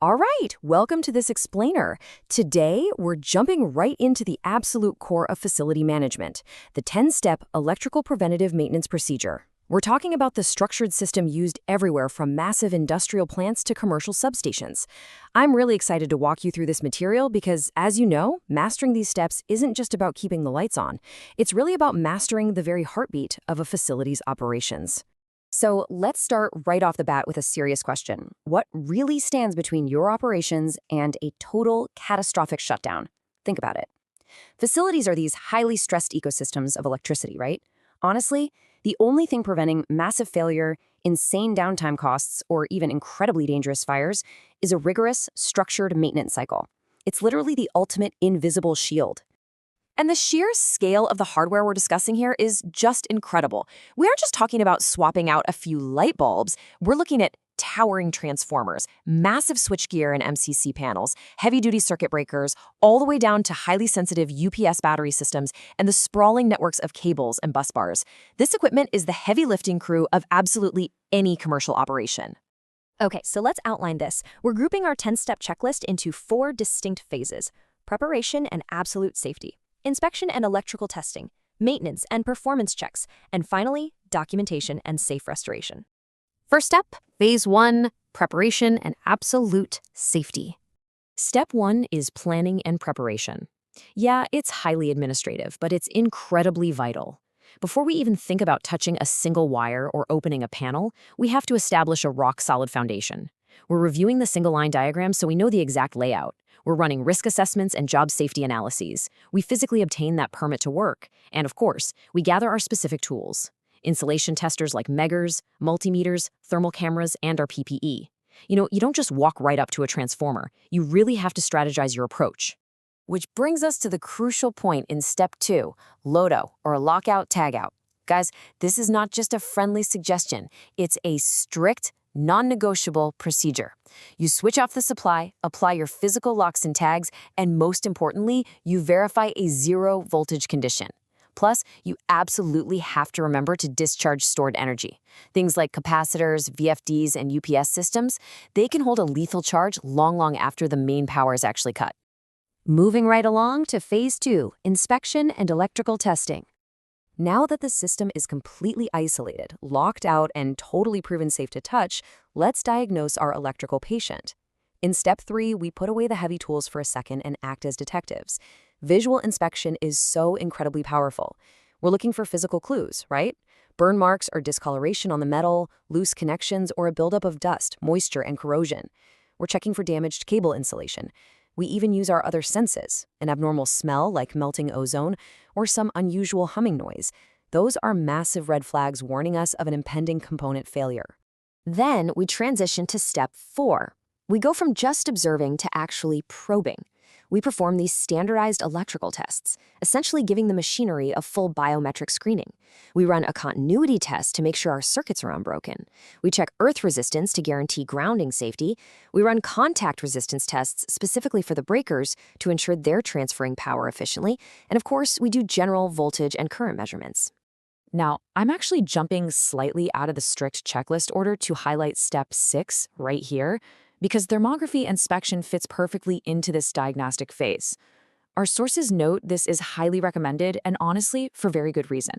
All right, welcome to this explainer. Today, we're jumping right into the absolute core of facility management, the 10-step electrical preventative maintenance procedure. We're talking about the structured system used everywhere from massive industrial plants to commercial substations. I'm really excited to walk you through this material because, as you know, mastering these steps isn't just about keeping the lights on. It's really about mastering the very heartbeat of a facility's operations. So let's start right off the bat with a serious question. What really stands between your operations and a total catastrophic shutdown? Think about it. Facilities are these highly stressed ecosystems of electricity, right? Honestly, the only thing preventing massive failure, insane downtime costs, or even incredibly dangerous fires is a rigorous, structured maintenance cycle. It's literally the ultimate invisible shield. And the sheer scale of the hardware we're discussing here is just incredible. We aren't just talking about swapping out a few light bulbs. We're looking at towering transformers, massive switchgear and MCC panels, heavy-duty circuit breakers, all the way down to highly sensitive UPS battery systems and the sprawling networks of cables and bus bars. This equipment is the heavy lifting crew of absolutely any commercial operation. Okay, so let's outline this. We're grouping our 10-step checklist into 4 distinct phases: preparation and absolute safety, inspection and electrical testing, maintenance and performance checks, and finally, documentation and safe restoration. First step, phase 1, preparation and absolute safety. Step 1 is planning and preparation. Yeah, it's highly administrative, but it's incredibly vital. Before we even think about touching a single wire or opening a panel, we have to establish a rock-solid foundation. We're reviewing the single-line diagram so we know the exact layout. We're running risk assessments and job safety analyses. We physically obtain that permit to work. And of course, we gather our specific tools: insulation testers like meggers, multimeters, thermal cameras, and our PPE. You don't just walk right up to a transformer. You really have to strategize your approach. Which brings us to the crucial point in step 2, LOTO, or Lockout, Tagout. Guys, this is not just a friendly suggestion. It's a strict, non-negotiable procedure. You switch off the supply, apply your physical locks and tags, and most importantly, you verify a zero voltage condition. Plus, you absolutely have to remember to discharge stored energy. Things like capacitors, VFDs, and UPS systems, they can hold a lethal charge long after the main power is actually cut. Moving right along to phase 2, inspection and electrical testing. Now that the system is completely isolated, locked out, and totally proven safe to touch, let's diagnose our electrical patient. In step 3, we put away the heavy tools for a second and act as detectives. Visual inspection is so incredibly powerful. We're looking for physical clues, right? Burn marks or discoloration on the metal, loose connections, or a buildup of dust, moisture, and corrosion. We're checking for damaged cable insulation. We even use our other senses, an abnormal smell like melting ozone, or some unusual humming noise. Those are massive red flags warning us of an impending component failure. Then we transition to step 4. We go from just observing to actually probing. We perform these standardized electrical tests, essentially giving the machinery a full biometric screening. We run a continuity test to make sure our circuits are unbroken. We check earth resistance to guarantee grounding safety. We run contact resistance tests specifically for the breakers to ensure they're transferring power efficiently. And of course, we do general voltage and current measurements. Now, I'm actually jumping slightly out of the strict checklist order to highlight step 6 right here, because thermography inspection fits perfectly into this diagnostic phase. Our sources note this is highly recommended and honestly for very good reason.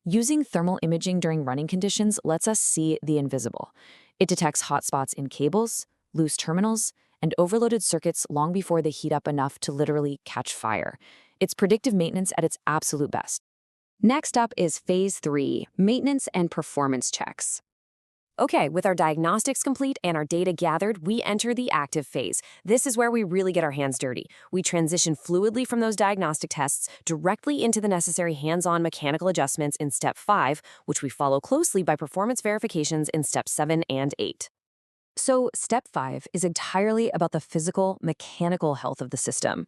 Using thermal imaging during running conditions lets us see the invisible. It detects hot spots in cables, loose terminals, and overloaded circuits long before they heat up enough to literally catch fire. It's predictive maintenance at its absolute best. Next up is phase 3, maintenance and performance checks. Okay, with our diagnostics complete and our data gathered, we enter the active phase. This is where we really get our hands dirty. We transition fluidly from those diagnostic tests directly into the necessary hands-on mechanical adjustments in step 5, which we follow closely by performance verifications in step 7 and 8. So step 5 is entirely about the physical, mechanical health of the system.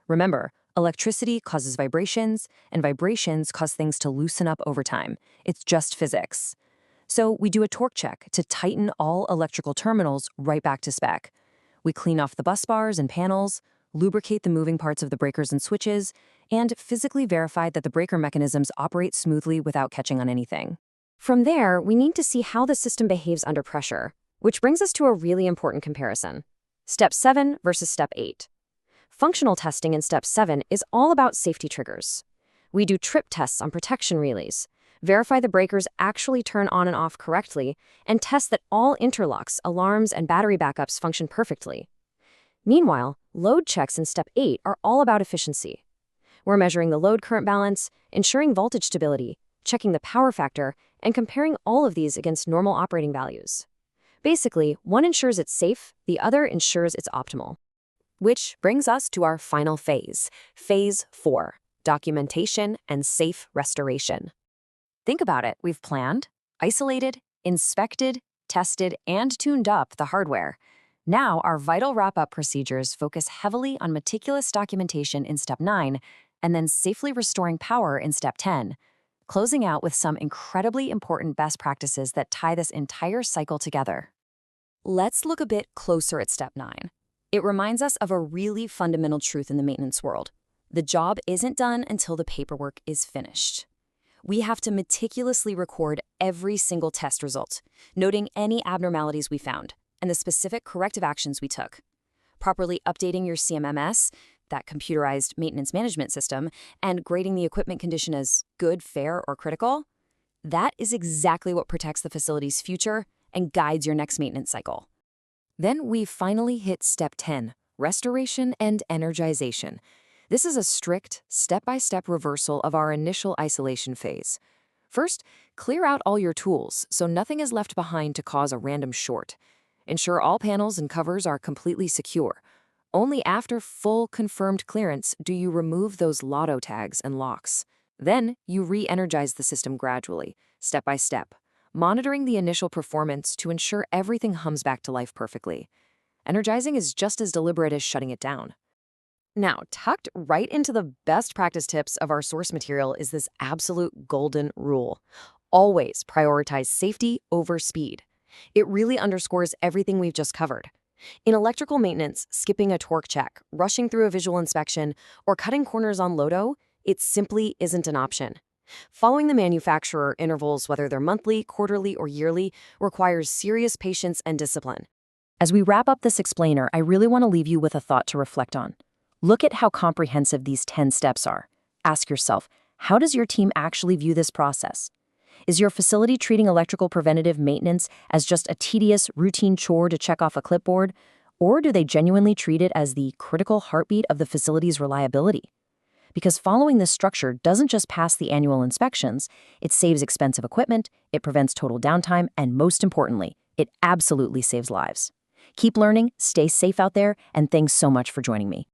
Remember, electricity causes vibrations, and vibrations cause things to loosen up over time. It's just physics. So we do a torque check to tighten all electrical terminals right back to spec. We clean off the bus bars and panels, lubricate the moving parts of the breakers and switches, and physically verify that the breaker mechanisms operate smoothly without catching on anything. From there, we need to see how the system behaves under pressure, which brings us to a really important comparison. Step 7 versus Step 8. Functional testing in Step 7 is all about safety triggers. We do trip tests on protection relays, verify the breakers actually turn on and off correctly, and test that all interlocks, alarms, and battery backups function perfectly. Meanwhile, load checks in Step 8 are all about efficiency. We're measuring the load current balance, ensuring voltage stability, checking the power factor, and comparing all of these against normal operating values. Basically, one ensures it's safe, the other ensures it's optimal. Which brings us to our final phase, Phase 4, documentation and safe restoration. Think about it. We've planned, isolated, inspected, tested, and tuned up the hardware. Now, our vital wrap-up procedures focus heavily on meticulous documentation in Step 9 and then safely restoring power in Step 10, closing out with some incredibly important best practices that tie this entire cycle together. Let's look a bit closer at Step 9. It reminds us of a really fundamental truth in the maintenance world. The job isn't done until the paperwork is finished. We have to meticulously record every single test result, noting any abnormalities we found and the specific corrective actions we took. Properly updating your CMMS, that computerized maintenance management system, and grading the equipment condition as good, fair, or critical, that is exactly what protects the facility's future and guides your next maintenance cycle. Then we finally hit Step 10, restoration and energization. This is a strict, step-by-step reversal of our initial isolation phase. First, clear out all your tools so nothing is left behind to cause a random short. Ensure all panels and covers are completely secure. Only after full confirmed clearance do you remove those LOTO tags and locks. Then you re-energize the system gradually, step by step, monitoring the initial performance to ensure everything hums back to life perfectly. Energizing is just as deliberate as shutting it down. Now, tucked right into the best practice tips of our source material is this absolute golden rule. Always prioritize safety over speed. It really underscores everything we've just covered. In electrical maintenance, skipping a torque check, rushing through a visual inspection, or cutting corners on LOTO, it simply isn't an option. Following the manufacturer intervals, whether they're monthly, quarterly, or yearly, requires serious patience and discipline. As we wrap up this explainer, I really want to leave you with a thought to reflect on. Look at how comprehensive these 10 steps are. Ask yourself, how does your team actually view this process? Is your facility treating electrical preventative maintenance as just a tedious, routine chore to check off a clipboard? Or do they genuinely treat it as the critical heartbeat of the facility's reliability? Because following this structure doesn't just pass the annual inspections, it saves expensive equipment, it prevents total downtime, and most importantly, it absolutely saves lives. Keep learning, stay safe out there, and thanks so much for joining me.